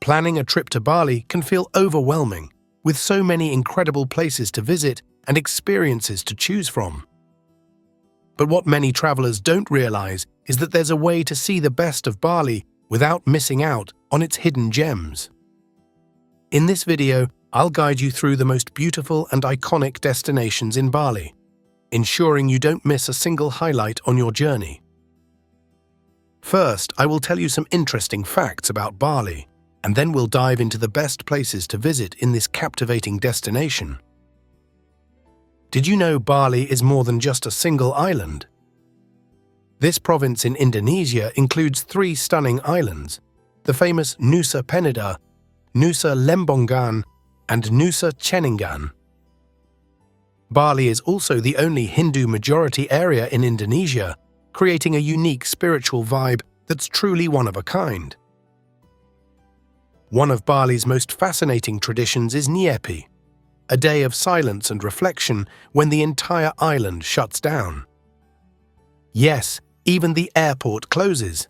Planning a trip to Bali can feel overwhelming, with so many incredible places to visit and experiences to choose from. But what many travelers don't realize is that there's a way to see the best of Bali without missing out on its hidden gems. In this video, I'll guide you through the most beautiful and iconic destinations in Bali, ensuring you don't miss a single highlight on your journey. First, I will tell you some interesting facts about Bali, and then we'll dive into the best places to visit in this captivating destination. Did you know Bali is more than just a single island? This province in Indonesia includes 3 stunning islands, the famous Nusa Penida, Nusa Lembongan, and Nusa Ceningan. Bali is also the only Hindu-majority area in Indonesia, creating a unique spiritual vibe that's truly one of a kind. One of Bali's most fascinating traditions is Nyepi, a day of silence and reflection when the entire island shuts down. Yes, even the airport closes.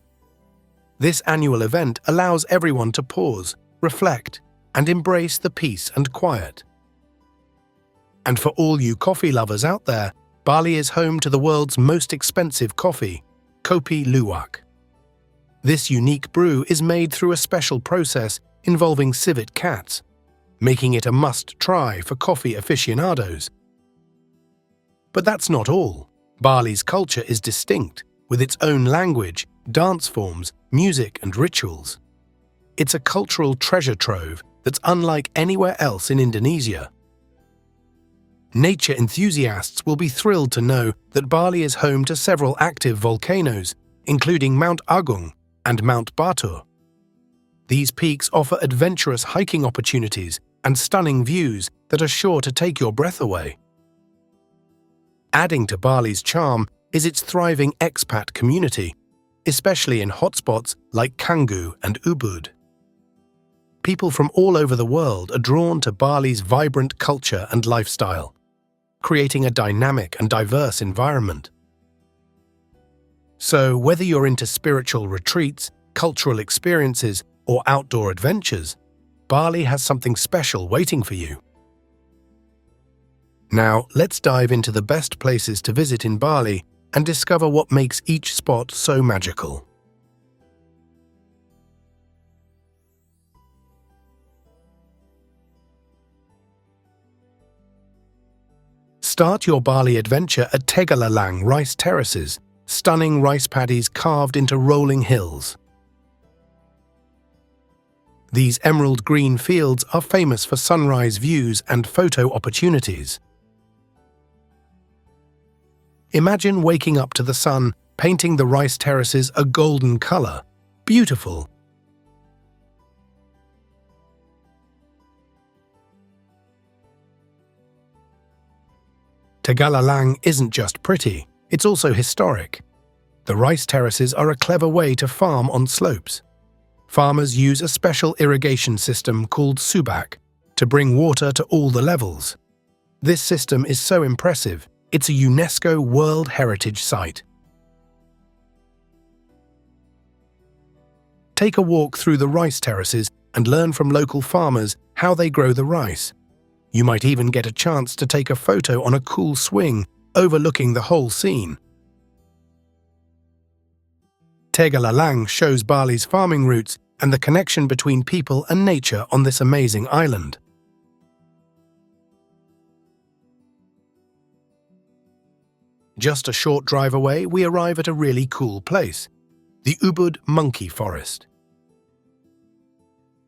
This annual event allows everyone to pause, reflect, and embrace the peace and quiet. And for all you coffee lovers out there, Bali is home to the world's most expensive coffee, Kopi Luwak. This unique brew is made through a special process involving civet cats, making it a must-try for coffee aficionados. But that's not all. Bali's culture is distinct, with its own language, dance forms, music, and rituals. It's a cultural treasure trove that's unlike anywhere else in Indonesia. Nature enthusiasts will be thrilled to know that Bali is home to several active volcanoes, including Mount Agung and Mount Batur. These peaks offer adventurous hiking opportunities and stunning views that are sure to take your breath away. Adding to Bali's charm is its thriving expat community, especially in hotspots like Canggu and Ubud. People from all over the world are drawn to Bali's vibrant culture and lifestyle, creating a dynamic and diverse environment. So, whether you're into spiritual retreats, cultural experiences, or outdoor adventures, Bali has something special waiting for you. Now, let's dive into the best places to visit in Bali and discover what makes each spot so magical. Start your Bali adventure at Tegalalang rice terraces, stunning rice paddies carved into rolling hills. These emerald green fields are famous for sunrise views and photo opportunities. Imagine waking up to the sun, painting the rice terraces a golden color. Beautiful. Tegalalang isn't just pretty, it's also historic. The rice terraces are a clever way to farm on slopes. Farmers use a special irrigation system called subak to bring water to all the levels. This system is so impressive, it's a UNESCO World Heritage Site. Take a walk through the rice terraces and learn from local farmers how they grow the rice. You might even get a chance to take a photo on a cool swing overlooking the whole scene. Tegalalang shows Bali's farming roots and the connection between people and nature on this amazing island. Just a short drive away, we arrive at a really cool place, the Ubud Monkey Forest.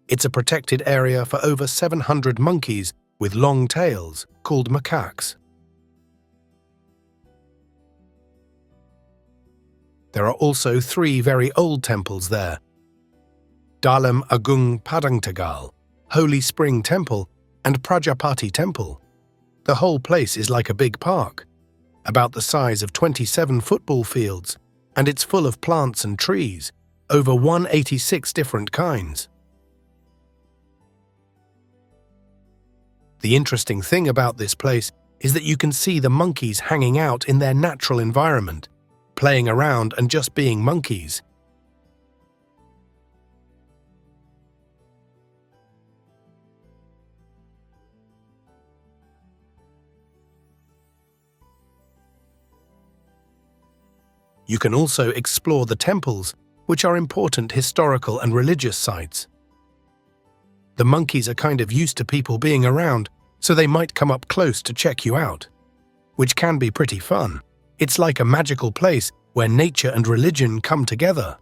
It's a protected area for over 700 monkeys with long tails, called macaques. There are also 3 very old temples there: Dalam Agung Padangtegal, Holy Spring Temple, and Prajapati Temple. The whole place is like a big park, about the size of 27 football fields, and it's full of plants and trees, over 186 different kinds. The interesting thing about this place is that you can see the monkeys hanging out in their natural environment, playing around and just being monkeys. You can also explore the temples, which are important historical and religious sites. The monkeys are kind of used to people being around, so they might come up close to check you out, which can be pretty fun. It's like a magical place where nature and religion come together.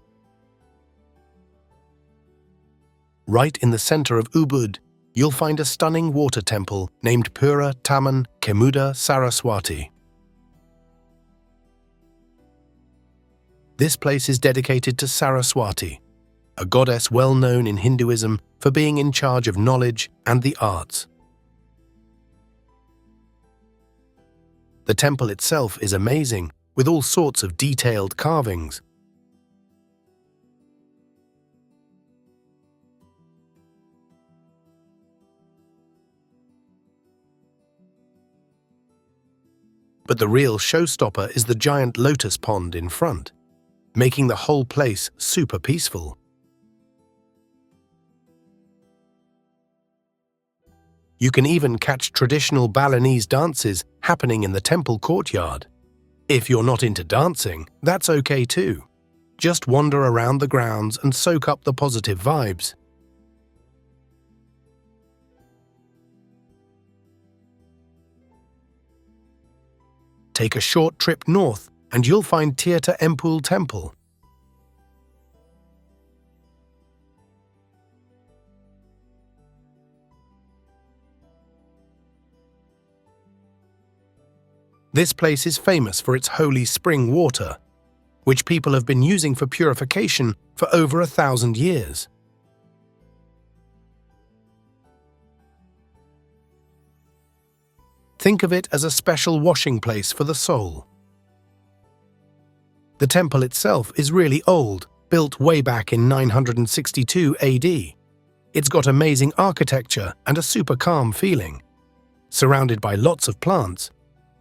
Right in the center of Ubud, you'll find a stunning water temple named Pura Taman Kemuda Saraswati. This place is dedicated to Saraswati, a goddess well known in Hinduism for being in charge of knowledge and the arts. The temple itself is amazing, with all sorts of detailed carvings. But the real showstopper is the giant lotus pond in front, making the whole place super peaceful. You can even catch traditional Balinese dances happening in the temple courtyard. If you're not into dancing, that's okay too. Just wander around the grounds and soak up the positive vibes. Take a short trip north and you'll find Tirta Empul Temple. This place is famous for its holy spring water, which people have been using for purification for over 1,000 years. Think of it as a special washing place for the soul. The temple itself is really old, built way back in 962 AD. It's got amazing architecture and a super calm feeling. Surrounded by lots of plants,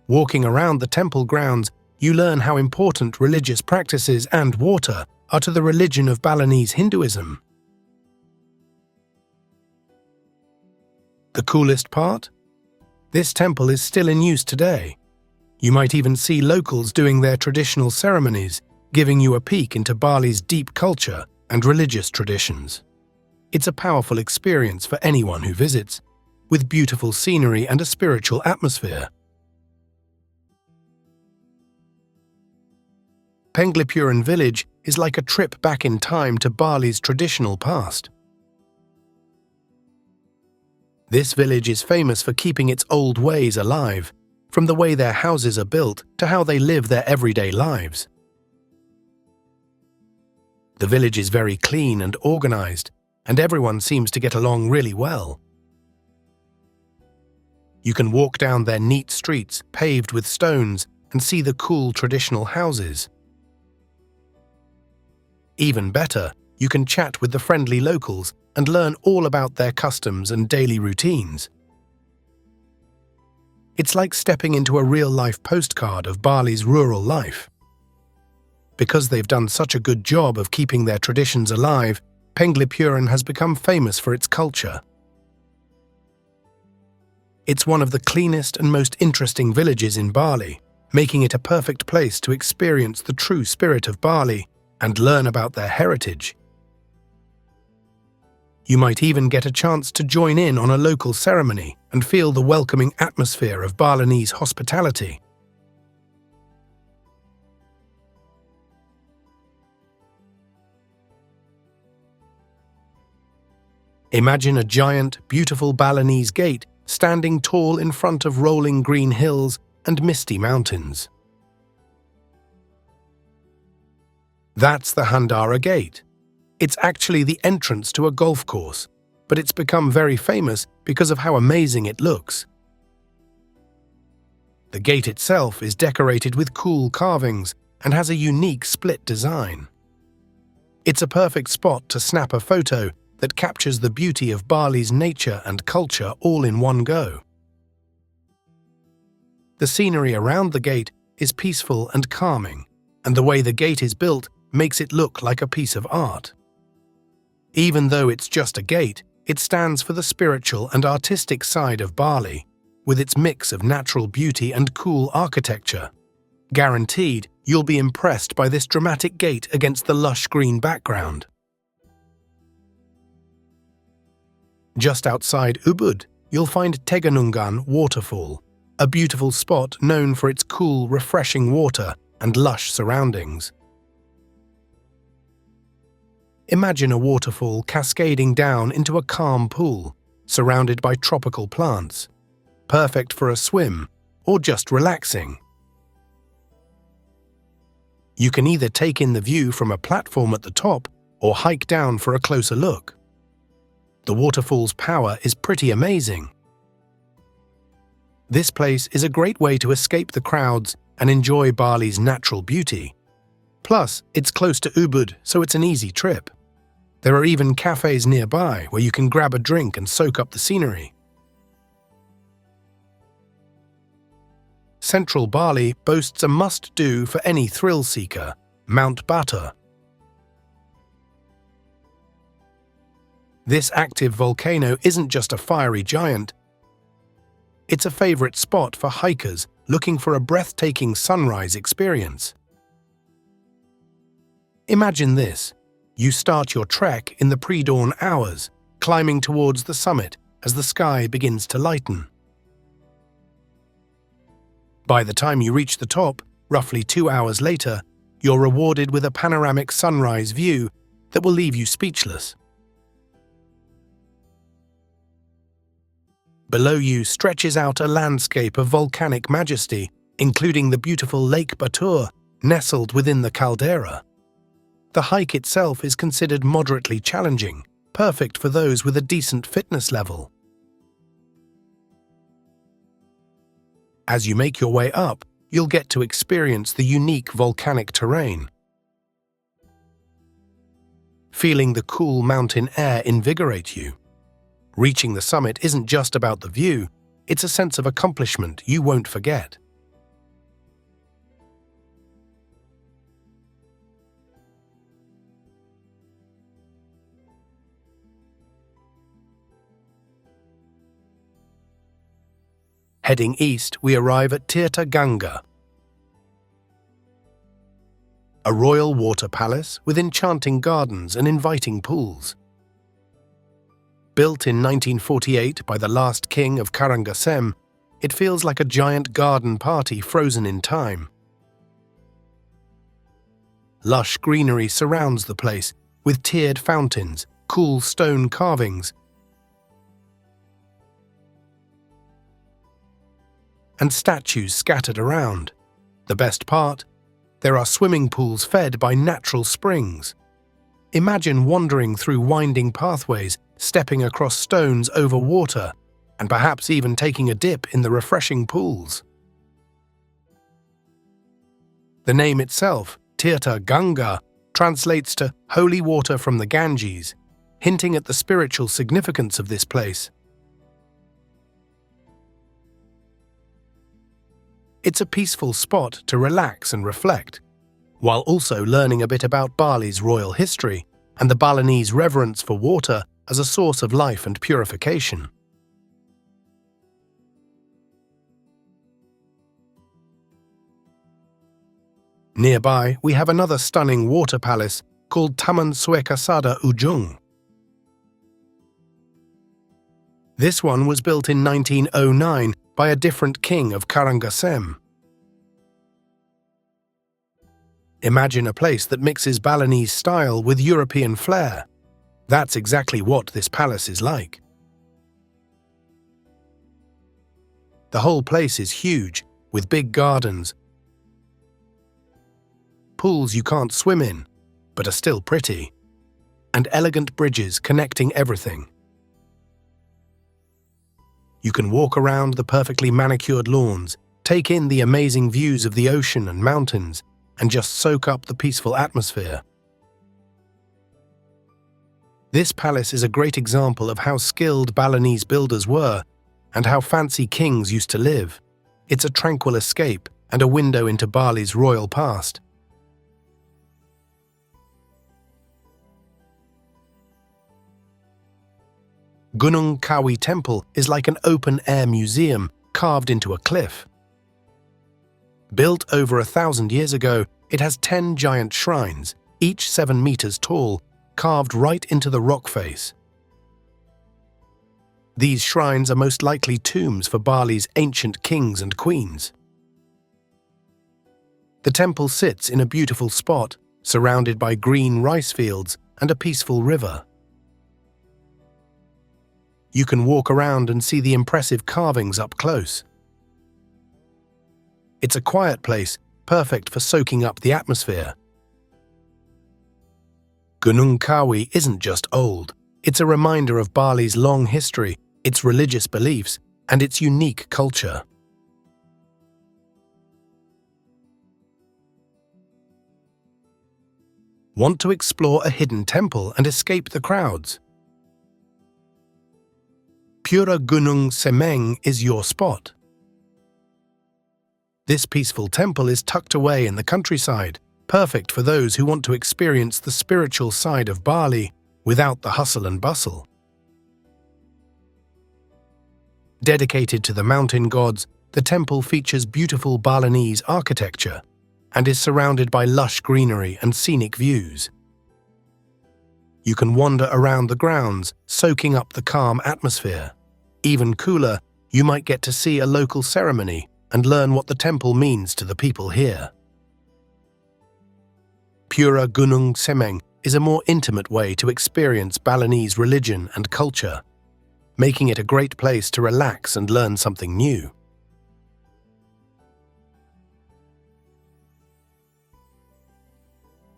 walking around the temple grounds, you learn how important religious practices and water are to the religion of Balinese Hinduism. The coolest part? This temple is still in use today. You might even see locals doing their traditional ceremonies, giving you a peek into Bali's deep culture and religious traditions. It's a powerful experience for anyone who visits, with beautiful scenery and a spiritual atmosphere. Penglipuran village is like a trip back in time to Bali's traditional past. This village is famous for keeping its old ways alive, from the way their houses are built to how they live their everyday lives. The village is very clean and organized, and everyone seems to get along really well. You can walk down their neat streets paved with stones and see the cool traditional houses. Even better, you can chat with the friendly locals and learn all about their customs and daily routines. It's like stepping into a real-life postcard of Bali's rural life. Because they've done such a good job of keeping their traditions alive, Penglipuran has become famous for its culture. It's one of the cleanest and most interesting villages in Bali, making it a perfect place to experience the true spirit of Bali and learn about their heritage. You might even get a chance to join in on a local ceremony and feel the welcoming atmosphere of Balinese hospitality. Imagine a giant, beautiful Balinese gate standing tall in front of rolling green hills and misty mountains. That's the Handara Gate. It's actually the entrance to a golf course, but it's become very famous because of how amazing it looks. The gate itself is decorated with cool carvings and has a unique split design. It's a perfect spot to snap a photo that captures the beauty of Bali's nature and culture all in one go. The scenery around the gate is peaceful and calming, and the way the gate is built makes it look like a piece of art. Even though it's just a gate, it stands for the spiritual and artistic side of Bali, with its mix of natural beauty and cool architecture. Guaranteed, you'll be impressed by this dramatic gate against the lush green background. Just outside Ubud, you'll find Teganungan Waterfall, a beautiful spot known for its cool, refreshing water and lush surroundings. Imagine a waterfall cascading down into a calm pool, surrounded by tropical plants, perfect for a swim or just relaxing. You can either take in the view from a platform at the top or hike down for a closer look. The waterfall's power is pretty amazing. This place is a great way to escape the crowds and enjoy Bali's natural beauty. Plus, it's close to Ubud, so it's an easy trip. There are even cafes nearby where you can grab a drink and soak up the scenery. Central Bali boasts a must-do for any thrill-seeker, Mount Batur. This active volcano isn't just a fiery giant, it's a favorite spot for hikers looking for a breathtaking sunrise experience. Imagine this. You start your trek in the pre-dawn hours, climbing towards the summit as the sky begins to lighten. By the time you reach the top, roughly 2 hours later, you're rewarded with a panoramic sunrise view that will leave you speechless. Below you stretches out a landscape of volcanic majesty, including the beautiful Lake Batur, nestled within the caldera. The hike itself is considered moderately challenging, perfect for those with a decent fitness level. As you make your way up, you'll get to experience the unique volcanic terrain. Feeling the cool mountain air invigorate you. Reaching the summit isn't just about the view, it's a sense of accomplishment you won't forget. Heading east, we arrive at Tirta Ganga, a royal water palace with enchanting gardens and inviting pools. Built in 1948 by the last king of Karangasem, it feels like a giant garden party frozen in time. Lush greenery surrounds the place, with tiered fountains, cool stone carvings, and statues scattered around. The best part? There are swimming pools fed by natural springs. Imagine wandering through winding pathways, stepping across stones over water, and perhaps even taking a dip in the refreshing pools. The name itself, Tirta Ganga, translates to holy water from the Ganges, hinting at the spiritual significance of this place. It's a peaceful spot to relax and reflect, while also learning a bit about Bali's royal history and the Balinese reverence for water as a source of life and purification. Nearby, we have another stunning water palace called Taman Suekasada Ujung. This one was built in 1909 by a different king of Karangasem. Imagine a place that mixes Balinese style with European flair. That's exactly what this palace is like. The whole place is huge, with big gardens, pools you can't swim in, but are still pretty, and elegant bridges connecting everything. You can walk around the perfectly manicured lawns, take in the amazing views of the ocean and mountains, and just soak up the peaceful atmosphere. This palace is a great example of how skilled Balinese builders were and how fancy kings used to live. It's a tranquil escape and a window into Bali's royal past. Gunung Kawi Temple is like an open-air museum carved into a cliff. Built over 1,000 years ago, it has 10 giant shrines, each 7 meters tall, carved right into the rock face. These shrines are most likely tombs for Bali's ancient kings and queens. The temple sits in a beautiful spot, surrounded by green rice fields and a peaceful river. You can walk around and see the impressive carvings up close. It's a quiet place, perfect for soaking up the atmosphere. Gunung Kawi isn't just old, it's a reminder of Bali's long history, its religious beliefs, and its unique culture. Want to explore a hidden temple and escape the crowds? Pura Gunung Semeng is your spot. This peaceful temple is tucked away in the countryside, perfect for those who want to experience the spiritual side of Bali without the hustle and bustle. Dedicated to the mountain gods, the temple features beautiful Balinese architecture and is surrounded by lush greenery and scenic views. You can wander around the grounds, soaking up the calm atmosphere. Even cooler, you might get to see a local ceremony and learn what the temple means to the people here. Pura Gunung Semeng is a more intimate way to experience Balinese religion and culture, making it a great place to relax and learn something new.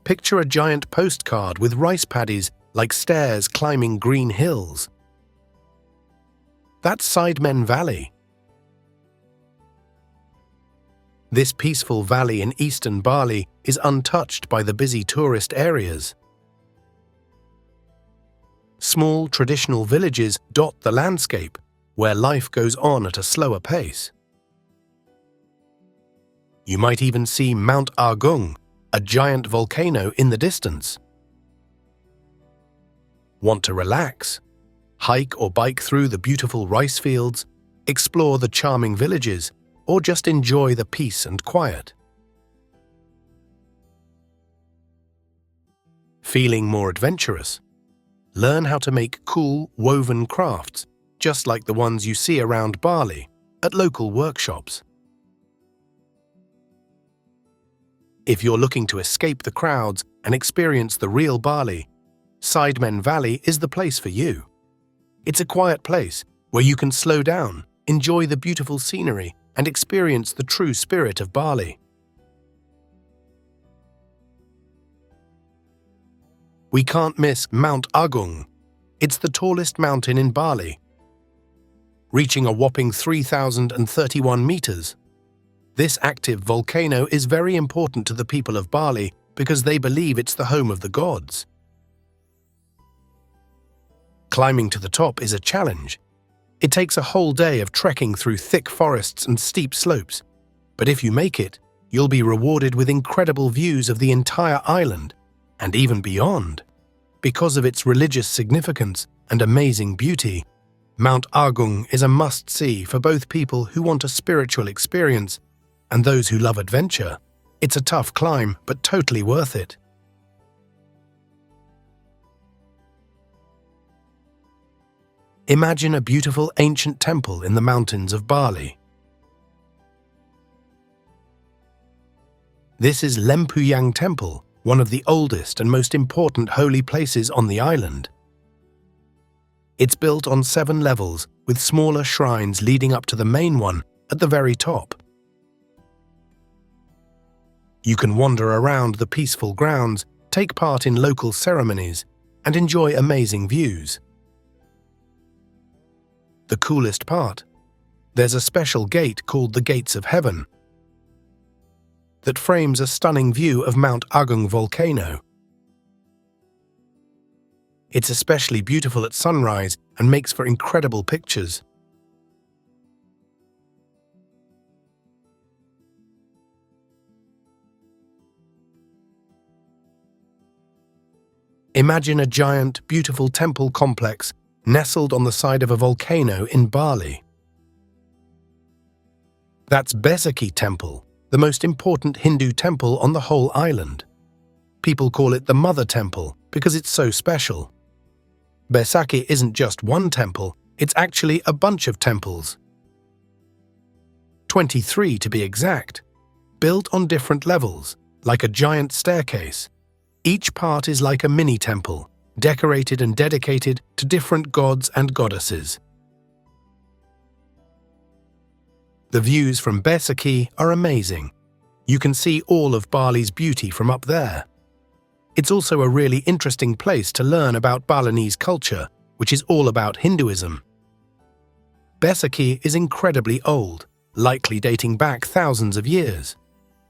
Picture a giant postcard with rice paddies like stairs climbing green hills. That's Sidemen Valley. This peaceful valley in eastern Bali is untouched by the busy tourist areas. Small traditional villages dot the landscape, where life goes on at a slower pace. You might even see Mount Agung, a giant volcano in the distance. Want to relax? Hike or bike through the beautiful rice fields, explore the charming villages, or just enjoy the peace and quiet. Feeling more adventurous? Learn how to make cool, woven crafts, just like the ones you see around Bali, at local workshops. If you're looking to escape the crowds and experience the real Bali, Sidemen Valley is the place for you. It's a quiet place where you can slow down, enjoy the beautiful scenery, and experience the true spirit of Bali. We can't miss Mount Agung. It's the tallest mountain in Bali, reaching a whopping 3,031 meters. This active volcano is very important to the people of Bali because they believe it's the home of the gods. Climbing to the top is a challenge. It takes a whole day of trekking through thick forests and steep slopes, but if you make it, you'll be rewarded with incredible views of the entire island, and even beyond. Because of its religious significance and amazing beauty, Mount Agung is a must-see for both people who want a spiritual experience and those who love adventure. It's a tough climb, but totally worth it. Imagine a beautiful ancient temple in the mountains of Bali. This is Lempuyang Temple, one of the oldest and most important holy places on the island. It's built on 7 levels, with smaller shrines leading up to the main one at the very top. You can wander around the peaceful grounds, take part in local ceremonies, and enjoy amazing views. The coolest part, there's a special gate called the Gates of Heaven that frames a stunning view of Mount Agung volcano. It's especially beautiful at sunrise and makes for incredible pictures. Imagine a giant, beautiful temple complex nestled on the side of a volcano in Bali. That's Besaki Temple, the most important Hindu temple on the whole island. People call it the Mother Temple because it's so special. Besakih isn't just one temple, it's actually a bunch of temples. 23 to be exact, built on different levels, like a giant staircase. Each part is like a mini-temple, decorated and dedicated to different gods and goddesses. The views from Besakih are amazing. You can see all of Bali's beauty from up there. It's also a really interesting place to learn about Balinese culture, which is all about Hinduism. Besakih is incredibly old, likely dating back thousands of years.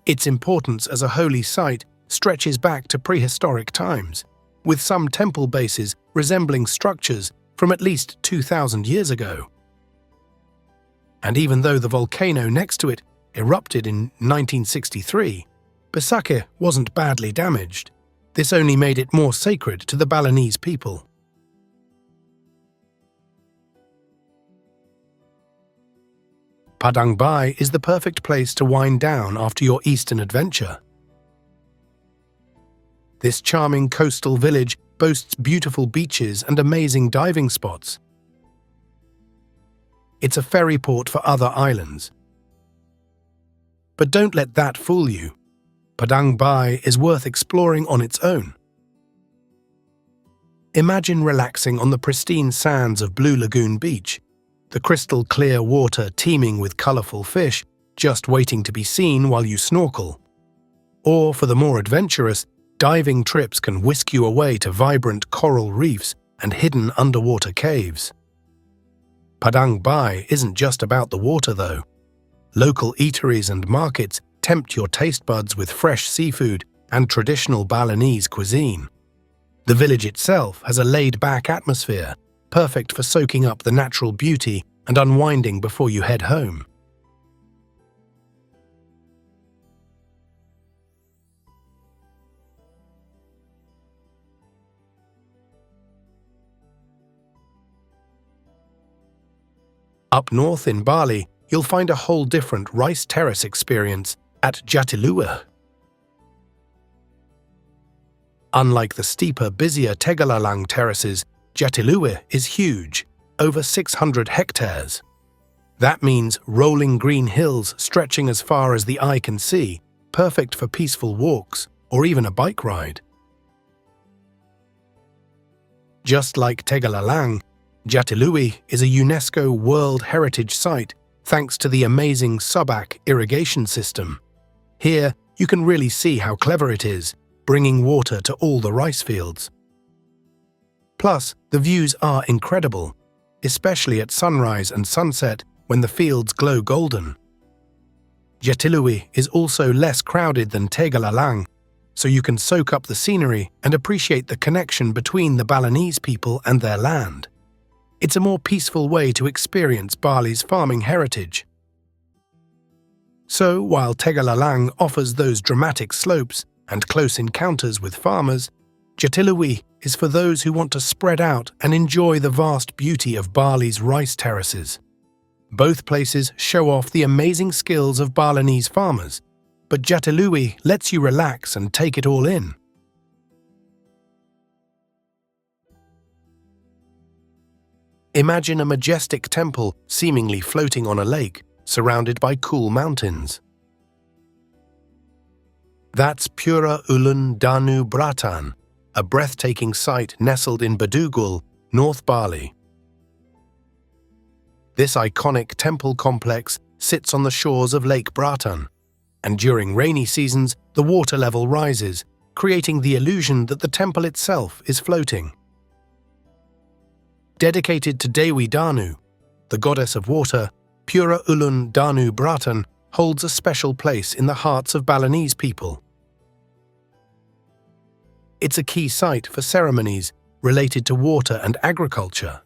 Its importance as a holy site stretches back to prehistoric times, with some temple bases resembling structures from at least 2,000 years ago. And even though the volcano next to it erupted in 1963, Besakih wasn't badly damaged. This only made it more sacred to the Balinese people. Padang Bai is the perfect place to wind down after your eastern adventure. This charming coastal village boasts beautiful beaches and amazing diving spots. It's a ferry port for other islands. But don't let that fool you. Padang Bai is worth exploring on its own. Imagine relaxing on the pristine sands of Blue Lagoon Beach, the crystal-clear water teeming with colourful fish just waiting to be seen while you snorkel. Or, for the more adventurous, diving trips can whisk you away to vibrant coral reefs and hidden underwater caves. Padang Bai isn't just about the water, though. Local eateries and markets tempt your taste buds with fresh seafood and traditional Balinese cuisine. The village itself has a laid-back atmosphere, perfect for soaking up the natural beauty and unwinding before you head home. Up north in Bali, you'll find a whole different rice terrace experience at Jatiluwih. Unlike the steeper, busier Tegalalang terraces, Jatiluwih is huge, over 600 hectares. That means rolling green hills stretching as far as the eye can see, perfect for peaceful walks or even a bike ride. Just like Tegalalang, Jatiluwih is a UNESCO World Heritage Site thanks to the amazing Subak irrigation system. Here, you can really see how clever it is, bringing water to all the rice fields. Plus, the views are incredible, especially at sunrise and sunset when the fields glow golden. Jatiluwih is also less crowded than Tegalalang, so you can soak up the scenery and appreciate the connection between the Balinese people and their land. It's a more peaceful way to experience Bali's farming heritage. So, while Tegalalang offers those dramatic slopes and close encounters with farmers, Jatiluwih is for those who want to spread out and enjoy the vast beauty of Bali's rice terraces. Both places show off the amazing skills of Balinese farmers, but Jatiluwih lets you relax and take it all in. Imagine a majestic temple seemingly floating on a lake, surrounded by cool mountains. That's Pura Ulun Danu Bratan, a breathtaking site nestled in Bedugul, North Bali. This iconic temple complex sits on the shores of Lake Bratan, and during rainy seasons, the water level rises, creating the illusion that the temple itself is floating. Dedicated to Dewi Danu, the goddess of water, Pura Ulun Danu Bratan holds a special place in the hearts of Balinese people. It's a key site for ceremonies related to water and agriculture,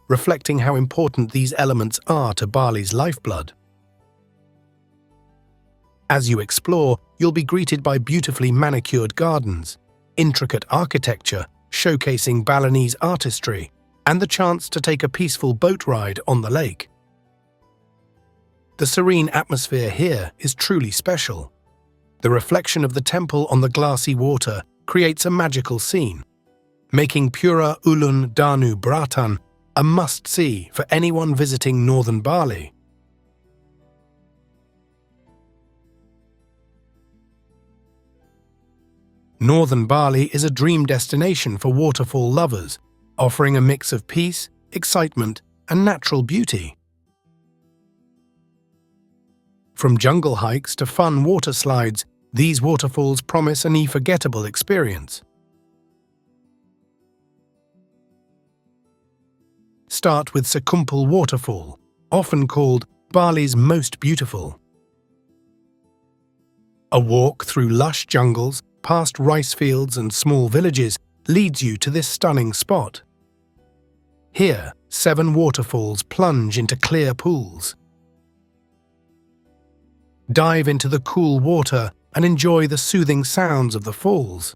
reflecting how important these elements are to Bali's lifeblood. As you explore, you'll be greeted by beautifully manicured gardens, intricate architecture showcasing Balinese artistry, and the chance to take a peaceful boat ride on the lake. The serene atmosphere here is truly special. The reflection of the temple on the glassy water creates a magical scene, making Pura Uluwatu Danau Beratan a must-see for anyone visiting northern Bali. Northern Bali is a dream destination for waterfall lovers, offering a mix of peace, excitement, and natural beauty. From jungle hikes to fun water slides, these waterfalls promise an unforgettable experience. Start with Sekumpul Waterfall, often called Bali's most beautiful. A walk through lush jungles, past rice fields and small villages leads you to this stunning spot. Here, 7 waterfalls plunge into clear pools. Dive into the cool water and enjoy the soothing sounds of the falls.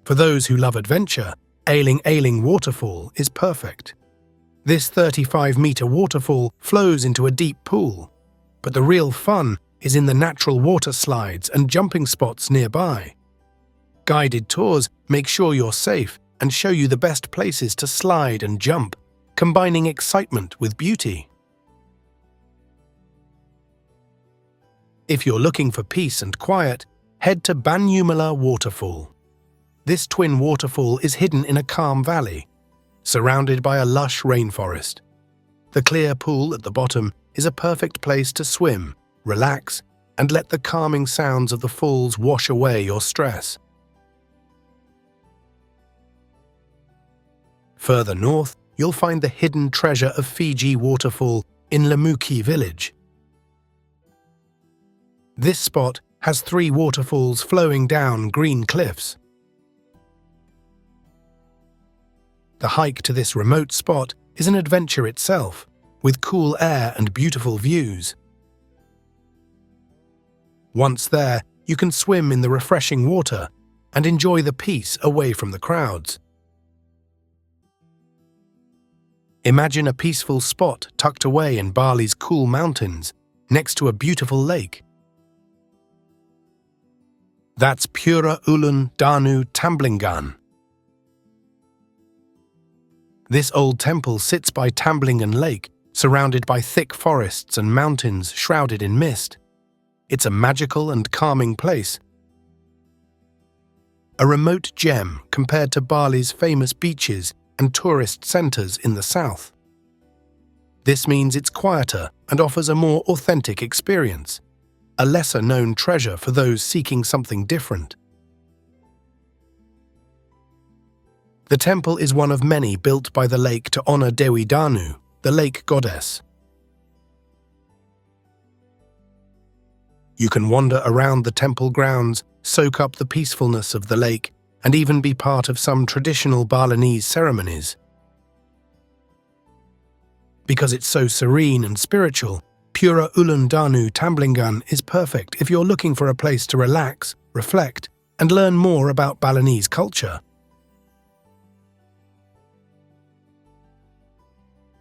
For those who love adventure, Ailing Waterfall is perfect. This 35-meter waterfall flows into a deep pool, but the real fun is in the natural water slides and jumping spots nearby. Guided tours make sure you're safe and show you the best places to slide and jump, combining excitement with beauty. If you're looking for peace and quiet, head to Banyumala Waterfall. This twin waterfall is hidden in a calm valley, surrounded by a lush rainforest. The clear pool at the bottom is a perfect place to swim, relax, and let the calming sounds of the falls wash away your stress. Further north, you'll find the hidden treasure of Fiji Waterfall in Lamuki village. This spot has 3 waterfalls flowing down green cliffs. The hike to this remote spot is an adventure itself, with cool air and beautiful views. Once there, you can swim in the refreshing water and enjoy the peace away from the crowds. Imagine a peaceful spot tucked away in Bali's cool mountains, next to a beautiful lake. That's Pura Uluwatu Danau Tamblingan. This old temple sits by Tamblingan Lake, surrounded by thick forests and mountains shrouded in mist. It's a magical and calming place. A remote gem compared to Bali's famous beaches and tourist centers in the south. This means it's quieter and offers a more authentic experience, a lesser-known treasure for those seeking something different. The temple is one of many built by the lake to honor Dewi Danu, the lake goddess. You can wander around the temple grounds, soak up the peacefulness of the lake, and even be part of some traditional Balinese ceremonies. Because it's so serene and spiritual, Pura Uluwatu Danau Tamblingan is perfect if you're looking for a place to relax, reflect, and learn more about Balinese culture.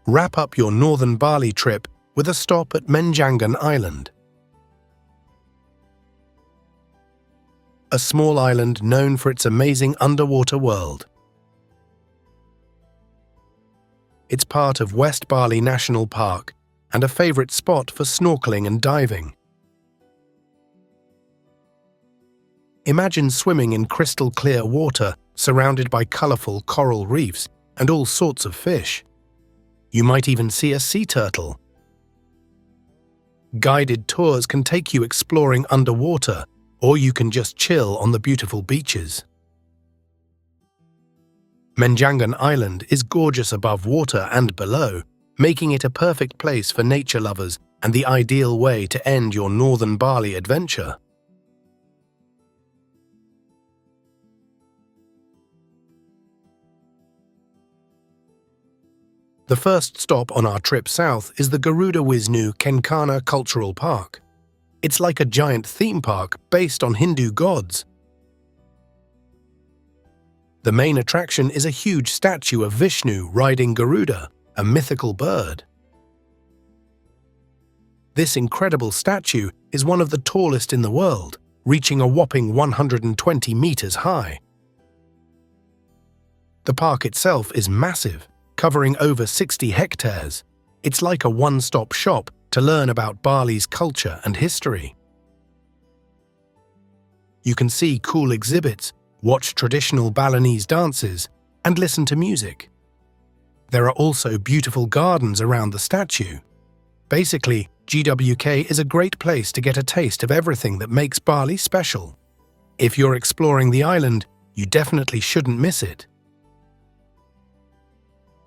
Wrap up your northern Bali trip with a stop at Menjangan Island. A small island known for its amazing underwater world. It's part of West Bali National Park and a favorite spot for snorkeling and diving. Imagine swimming in crystal-clear water surrounded by colorful coral reefs and all sorts of fish. You might even see a sea turtle. Guided tours can take you exploring underwater, or you can just chill on the beautiful beaches. Menjangan Island is gorgeous above water and below, making it a perfect place for nature lovers and the ideal way to end your northern Bali adventure. The first stop on our trip south is the Garuda Wisnu Kencana Cultural Park. It's like a giant theme park based on Hindu gods. The main attraction is a huge statue of Vishnu riding Garuda, a mythical bird. This incredible statue is one of the tallest in the world, reaching a whopping 120 meters high. The park itself is massive, covering over 60 hectares. It's like a one-stop shop to learn about Bali's culture and history. You can see cool exhibits, watch traditional Balinese dances, and listen to music. There are also beautiful gardens around the statue. Basically, GWK is a great place to get a taste of everything that makes Bali special. If you're exploring the island, you definitely shouldn't miss it.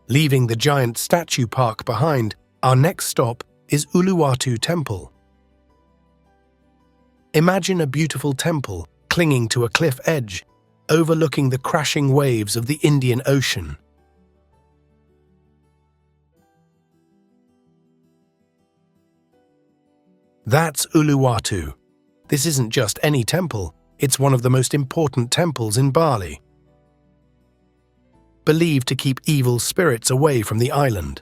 Leaving the giant statue park behind, our next stop is Uluwatu Temple. Imagine a beautiful temple clinging to a cliff edge, overlooking the crashing waves of the Indian Ocean. That's Uluwatu. This isn't just any temple, it's one of the most important temples in Bali, believed to keep evil spirits away from the island.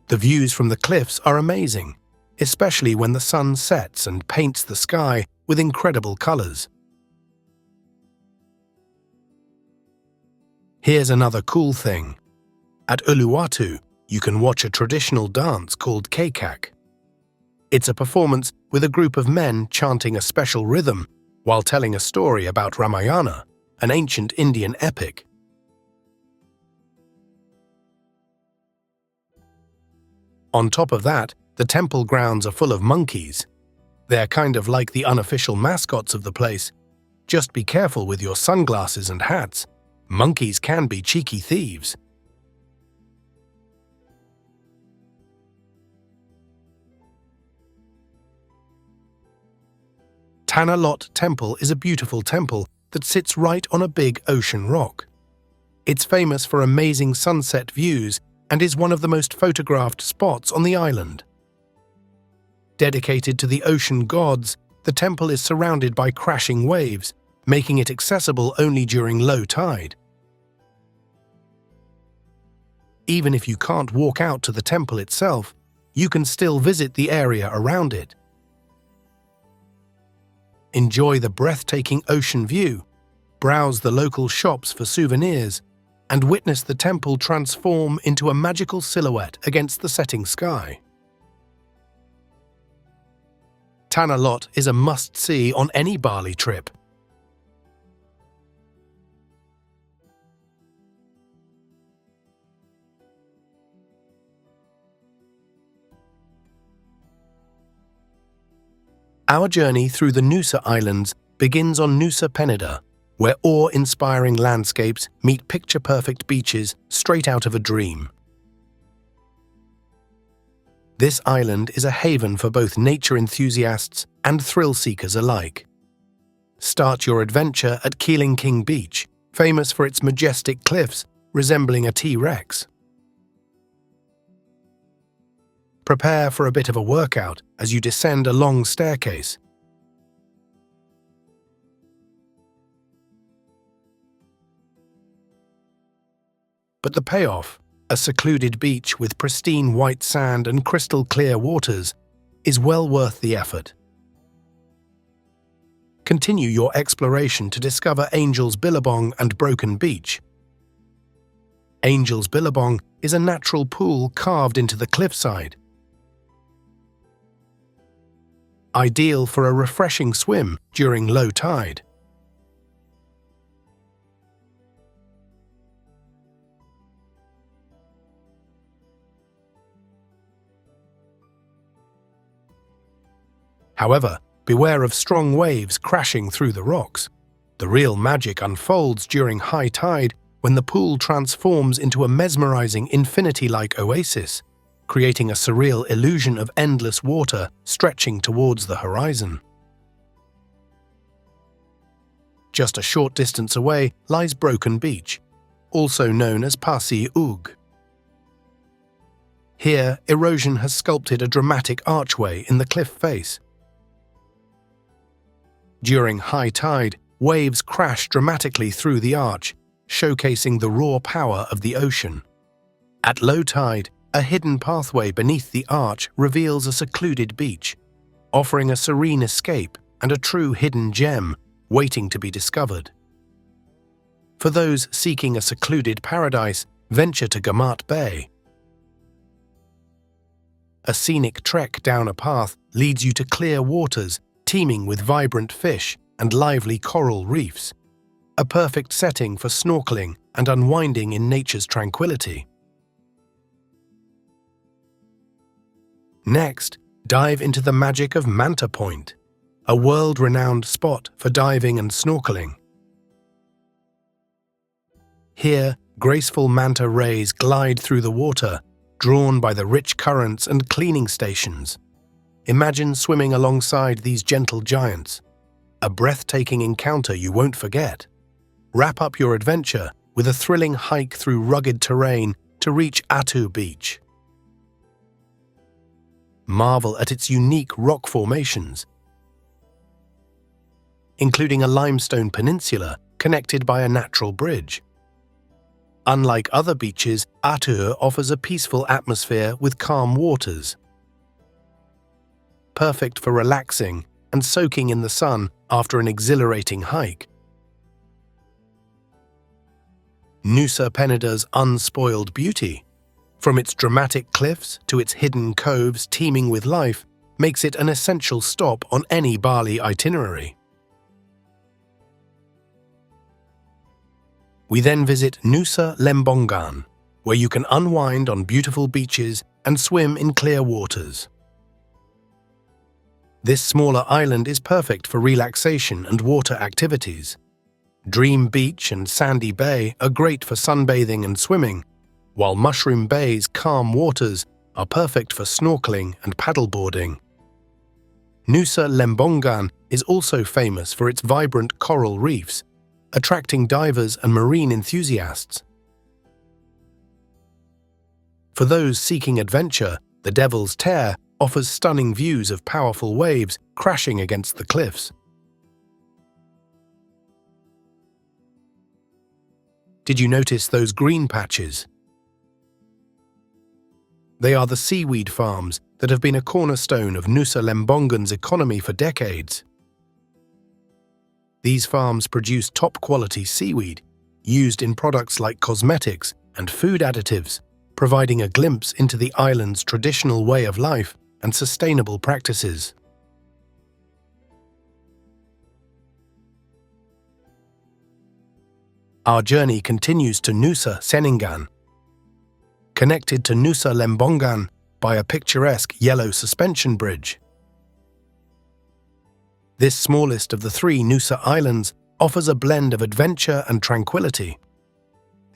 The views from the cliffs are amazing, especially when the sun sets and paints the sky with incredible colors. Here's another cool thing. At Uluwatu, you can watch a traditional dance called kekak. It's a performance with a group of men chanting a special rhythm while telling a story about Ramayana, an ancient Indian epic. On top of that, the temple grounds are full of monkeys. They're kind of like the unofficial mascots of the place. Just be careful with your sunglasses and hats. Monkeys can be cheeky thieves. Tanah Lot Temple is a beautiful temple that sits right on a big ocean rock. It's famous for amazing sunset views and is one of the most photographed spots on the island. Dedicated to the ocean gods, the temple is surrounded by crashing waves, making it accessible only during low tide. Even if you can't walk out to the temple itself, you can still visit the area around it. Enjoy the breathtaking ocean view, browse the local shops for souvenirs, and witness the temple transform into a magical silhouette against the setting sky. Tanah Lot is a must-see on any Bali trip. Our journey through the Nusa Islands begins on Nusa Penida, where awe-inspiring landscapes meet picture-perfect beaches straight out of a dream. This island is a haven for both nature enthusiasts and thrill-seekers alike. Start your adventure at Keeling King Beach, famous for its majestic cliffs resembling a T-Rex. Prepare for a bit of a workout as you descend a long staircase. But the payoff, a secluded beach with pristine white sand and crystal clear waters, is well worth the effort. Continue your exploration to discover Angel's Billabong and Broken Beach. Angel's Billabong is a natural pool carved into the cliffside. Ideal for a refreshing swim during low tide. However, beware of strong waves crashing through the rocks. The real magic unfolds during high tide when the pool transforms into a mesmerizing infinity-like oasis, creating a surreal illusion of endless water stretching towards the horizon. Just a short distance away lies Broken Beach, also known as Pasir Ug. Here, erosion has sculpted a dramatic archway in the cliff face. During high tide, waves crash dramatically through the arch, showcasing the raw power of the ocean. At low tide, A hidden pathway beneath the arch reveals a secluded beach, offering a serene escape and a true hidden gem waiting to be discovered. For those seeking a secluded paradise, venture to Gamat Bay. A scenic trek down a path leads you to clear waters teeming with vibrant fish and lively coral reefs, a perfect setting for snorkeling and unwinding in nature's tranquility. Next, dive into the magic of Manta Point, a world-renowned spot for diving and snorkeling. Here, graceful manta rays glide through the water, drawn by the rich currents and cleaning stations. Imagine swimming alongside these gentle giants, a breathtaking encounter you won't forget. Wrap up your adventure with a thrilling hike through rugged terrain to reach Atu Beach. Marvel at its unique rock formations, including a limestone peninsula connected by a natural bridge. Unlike other beaches, Atu offers a peaceful atmosphere with calm waters, perfect for relaxing and soaking in the sun after an exhilarating hike. Nusa Penida's unspoiled beauty, from its dramatic cliffs to its hidden coves teeming with life, makes it an essential stop on any Bali itinerary. We then visit Nusa Lembongan, where you can unwind on beautiful beaches and swim in clear waters. This smaller island is perfect for relaxation and water activities. Dream Beach and Sandy Bay are great for sunbathing and swimming, while Mushroom Bay's calm waters are perfect for snorkeling and paddleboarding. Nusa Lembongan is also famous for its vibrant coral reefs, attracting divers and marine enthusiasts. For those seeking adventure, the Devil's Tear offers stunning views of powerful waves crashing against the cliffs. Did you notice those green patches? They are the seaweed farms that have been a cornerstone of Nusa Lembongan's economy for decades. These farms produce top-quality seaweed, used in products like cosmetics and food additives, providing a glimpse into the island's traditional way of life and sustainable practices. Our journey continues to Nusa Seningan, connected to Nusa Lembongan by a picturesque yellow suspension bridge. This smallest of the three Nusa Islands offers a blend of adventure and tranquility.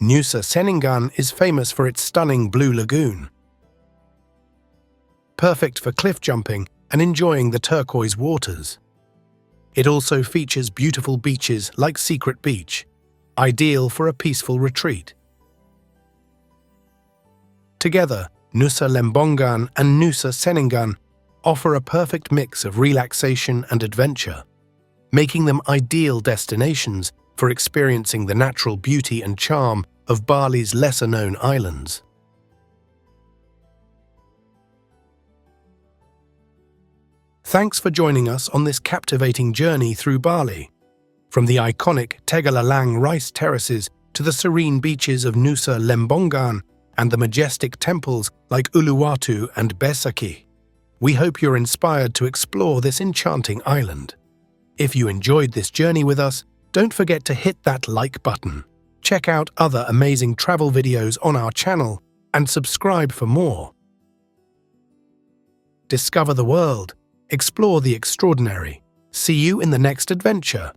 Nusa Seningan is famous for its stunning blue lagoon, perfect for cliff jumping and enjoying the turquoise waters. It also features beautiful beaches like Secret Beach, ideal for a peaceful retreat. Together, Nusa Lembongan and Nusa Seningan offer a perfect mix of relaxation and adventure, making them ideal destinations for experiencing the natural beauty and charm of Bali's lesser-known islands. Thanks for joining us on this captivating journey through Bali. From the iconic Tegalalang rice terraces to the serene beaches of Nusa Lembongan and the majestic temples like Uluwatu and Besaki, we hope you're inspired to explore this enchanting island. If you enjoyed this journey with us, don't forget to hit that like button. Check out other amazing travel videos on our channel and subscribe for more. Discover the world, explore the extraordinary. See you in the next adventure.